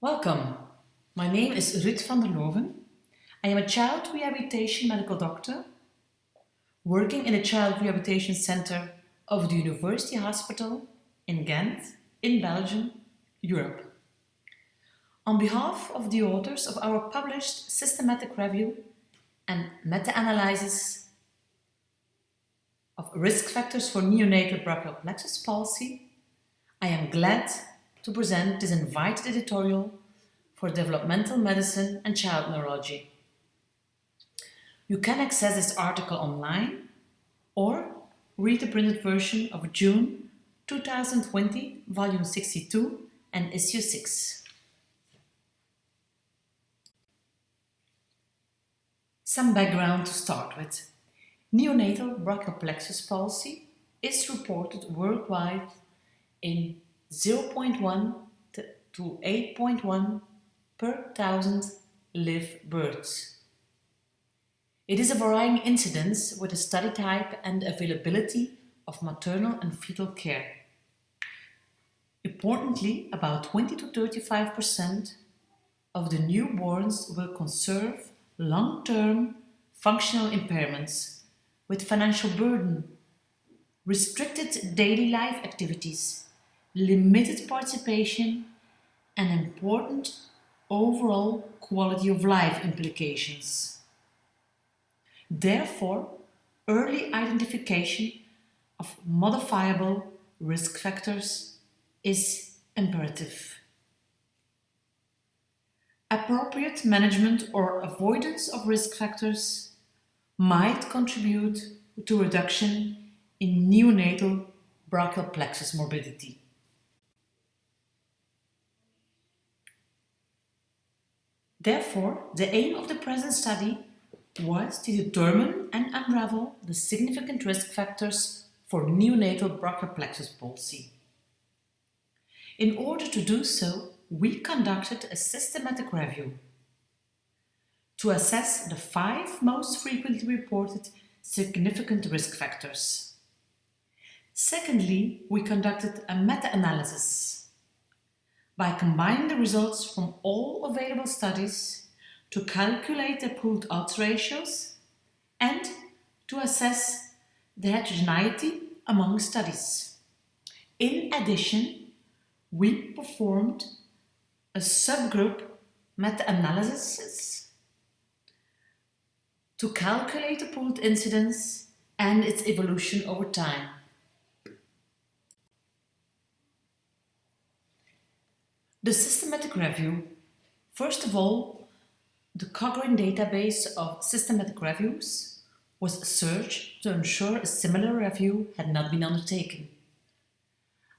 Welcome. My name is Ruth Van der Looven. I am a child rehabilitation medical doctor working in the Child Rehabilitation Center of the University Hospital in Ghent, in Belgium, Europe. On behalf of the authors of our published systematic review and meta-analysis of risk factors for neonatal brachial plexus palsy, I am glad to present this invited editorial for Developmental Medicine and Child Neurology. You can access this article online or read the printed version of June 2020, volume 62 and issue 6. Some background to start with. Neonatal brachial plexus palsy is reported worldwide in 0.1 to 8.1 per 1,000 live births. It is a varying incidence with a study type and availability of maternal and fetal care. Importantly, about 20 to 35% of the newborns will conserve long-term functional impairments with financial burden, restricted daily life activities, limited participation, and important overall quality of life implications. Therefore, early identification of modifiable risk factors is imperative. Appropriate management or avoidance of risk factors might contribute to reduction in neonatal brachial plexus morbidity. Therefore, the aim of the present study was to determine and unravel the significant risk factors for neonatal brachial plexus palsy. In order to do so, we conducted a systematic review to assess the 5 most frequently reported significant risk factors. Secondly, we conducted a meta-analysis by combining the results from all available studies to calculate the pooled odds ratios and to assess the heterogeneity among studies. In addition, we performed a subgroup meta-analysis to calculate the pooled incidence and its evolution over time. The systematic review. First of all, the Cochrane database of systematic reviews was searched to ensure a similar review had not been undertaken.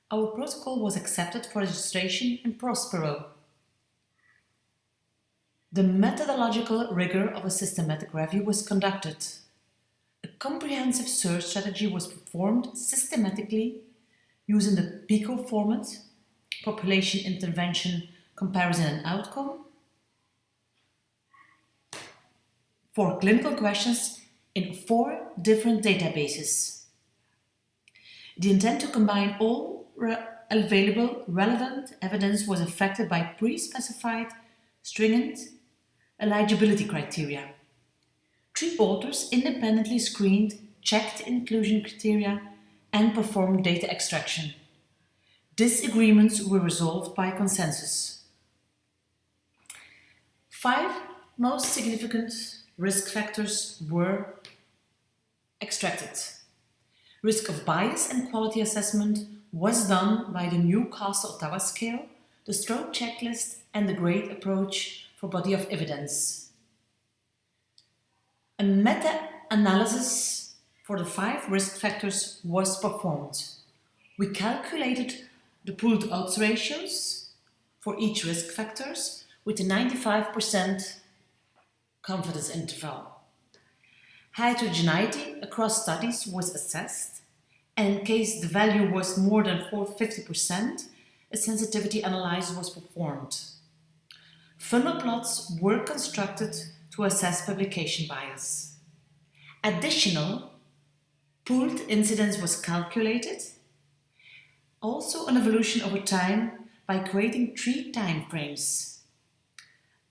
Our protocol was accepted for registration in Prospero. The methodological rigor of a systematic review was conducted. A comprehensive search strategy was performed systematically using the PICO format, population intervention, comparison and outcome, for clinical questions in 4 different databases. The intent to combine all available relevant evidence was affected by pre-specified stringent eligibility criteria. 3 authors independently screened, checked inclusion criteria, and performed data extraction. Disagreements were resolved by consensus. 5 most significant risk factors were extracted. Risk of bias and quality assessment was done by the Newcastle-Ottawa scale, the stroke checklist, and the GRADE approach for body of evidence. A meta-analysis for the 5 risk factors was performed. We calculated the pooled odds ratios for each risk factors with a 95% confidence interval. Heterogeneity across studies was assessed, and in case the value was more than 50%, a sensitivity analysis was performed. Funnel plots were constructed to assess publication bias. Additional pooled incidence was calculated. Also an evolution over time by creating 3 time frames.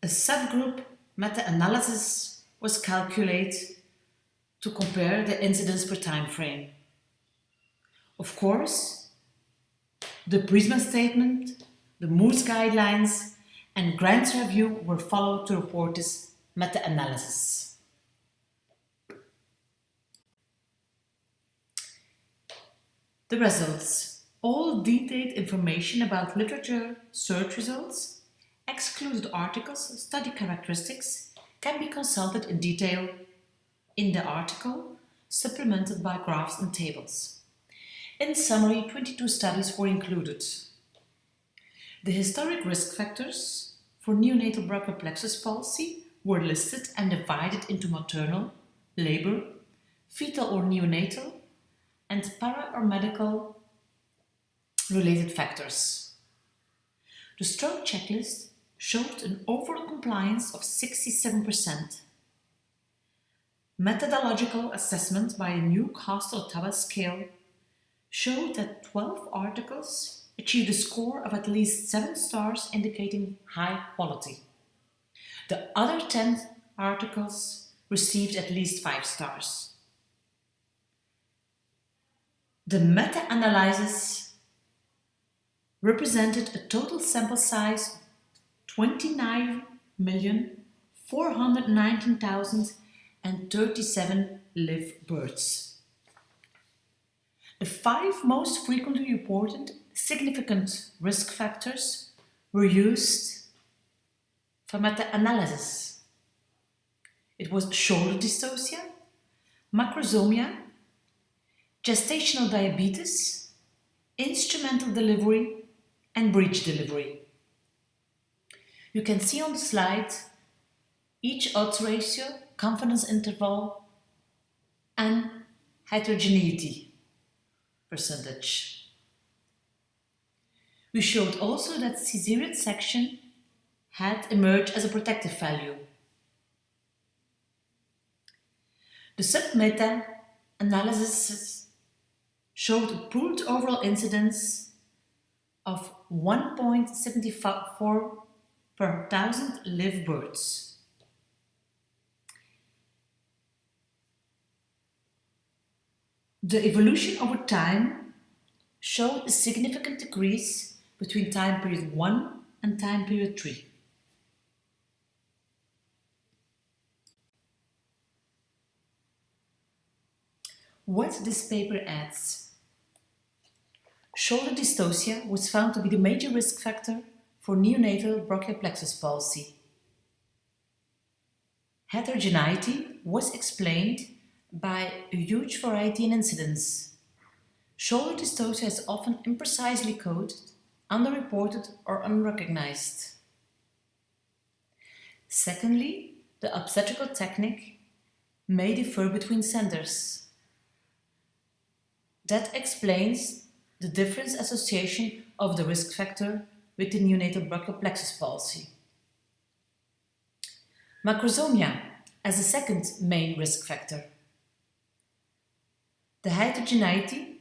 A subgroup meta-analysis was calculated to compare the incidence per time frame. Of course, the PRISMA statement, the Moose guidelines, and Grant's review were followed to report this meta-analysis. The results. All detailed information about literature search results, excluded articles, study characteristics can be consulted in detail in the article, supplemented by graphs and tables. In summary, 22 studies were included. The historic risk factors for neonatal brachial plexus palsy were listed and divided into maternal, labor, fetal or neonatal, and para or medical related factors. The stroke checklist showed an overall compliance of 67%. Methodological assessment by a new Castle-Ottawa scale showed that 12 articles achieved a score of at least 7 stars, indicating high quality. The other 10 articles received at least 5 stars. The meta-analysis represented a total sample size of 29,419,037 live births. The 5 most frequently reported significant risk factors were used for meta-analysis. It was shoulder dystocia, macrosomia, gestational diabetes, instrumental delivery, and breech delivery. You can see on the slide each odds ratio, confidence interval, and heterogeneity percentage. We showed also that caesarean section had emerged as a protective value. The sub-meta analysis showed a pooled overall incidence of 1.74 per 1,000 live births. The evolution over time showed a significant decrease between time period 1 and time period 3. What this paper adds. Shoulder dystocia was found to be the major risk factor for neonatal brachial plexus palsy. Heterogeneity was explained by a huge variety in incidence. Shoulder dystocia is often imprecisely coded, underreported, or unrecognized. Secondly, the obstetrical technique may differ between centers. That explains the difference association of the risk factor with the neonatal brachial plexus palsy. Macrosomia as the second main risk factor. The heterogeneity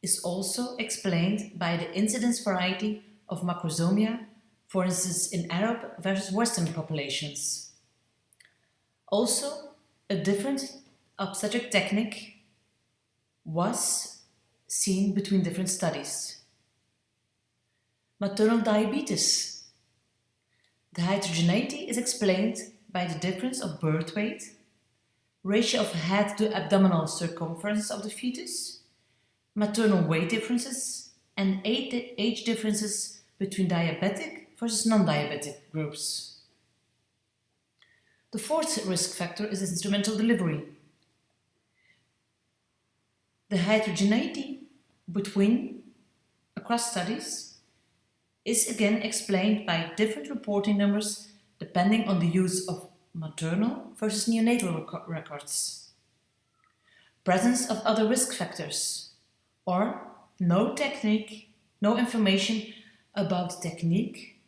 is also explained by the incidence variety of macrosomia, for instance in Arab versus Western populations. Also, a different obstetric technique was seen between different studies. Maternal diabetes. The heterogeneity is explained by the difference of birth weight, ratio of head to abdominal circumference of the fetus, maternal weight differences, and age differences between diabetic versus non-diabetic groups. The fourth risk factor is instrumental delivery. The heterogeneity across studies is again explained by different reporting numbers depending on the use of maternal versus neonatal records. Presence of other risk factors, or no information about technique,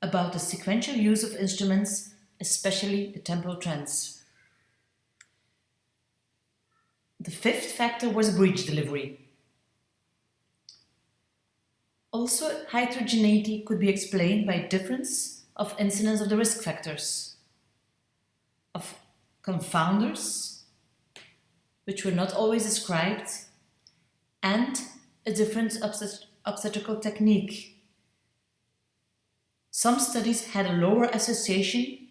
about the sequential use of instruments, especially the temporal trends. The fifth factor was breech delivery. Also, heterogeneity could be explained by difference of incidence of the risk factors, of confounders, which were not always described, and a different obstetrical technique. Some studies had a lower association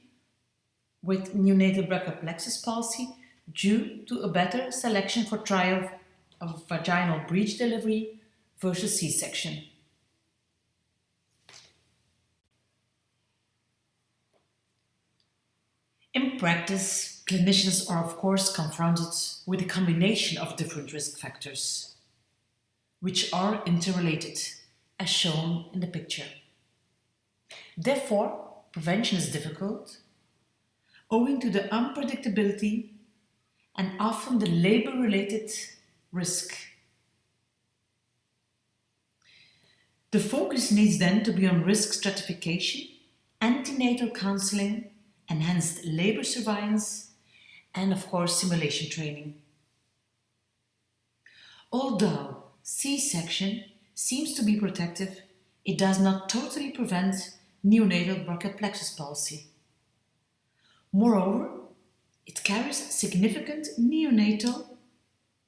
with neonatal brachial plexus palsy due to a better selection for trial of vaginal breech delivery versus C-section. In practice, clinicians are of course confronted with a combination of different risk factors, which are interrelated, as shown in the picture. Therefore, prevention is difficult, owing to the unpredictability and often the labor-related risk. The focus needs then to be on risk stratification, antenatal counseling, enhanced labor surveillance, and of course simulation training. Although C-section seems to be protective, it does not totally prevent neonatal brachial plexus palsy. Moreover, it carries significant neonatal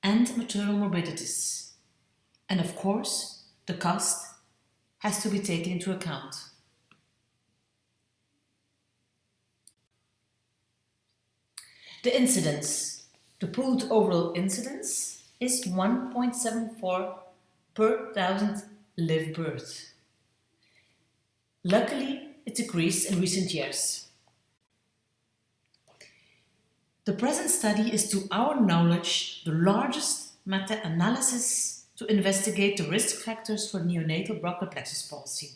and maternal morbidities, and of course, the cost has to be taken into account. The incidence, the pooled overall incidence, is 1.74 per 1,000 live birth. Luckily, it decreased in recent years. The present study is, to our knowledge, the largest meta-analysis to investigate the risk factors for neonatal brachial plexus palsy.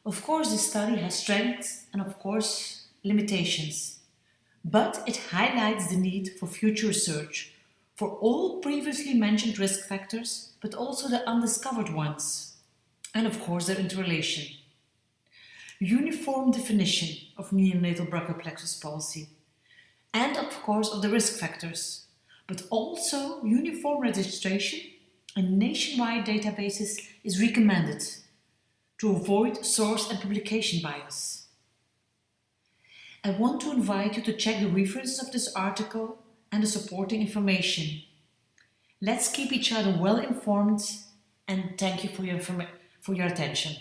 Of course, this study has strengths and of course limitations, but it highlights the need for future research for all previously mentioned risk factors, but also the undiscovered ones, and of course their interrelation. Uniform definition of neonatal brachial plexus palsy, and of course of the risk factors, but also uniform registration in nationwide databases is recommended to avoid source and publication bias. I want to invite you to check the references of this article and the supporting information. Let's keep each other well informed, and thank you for your attention.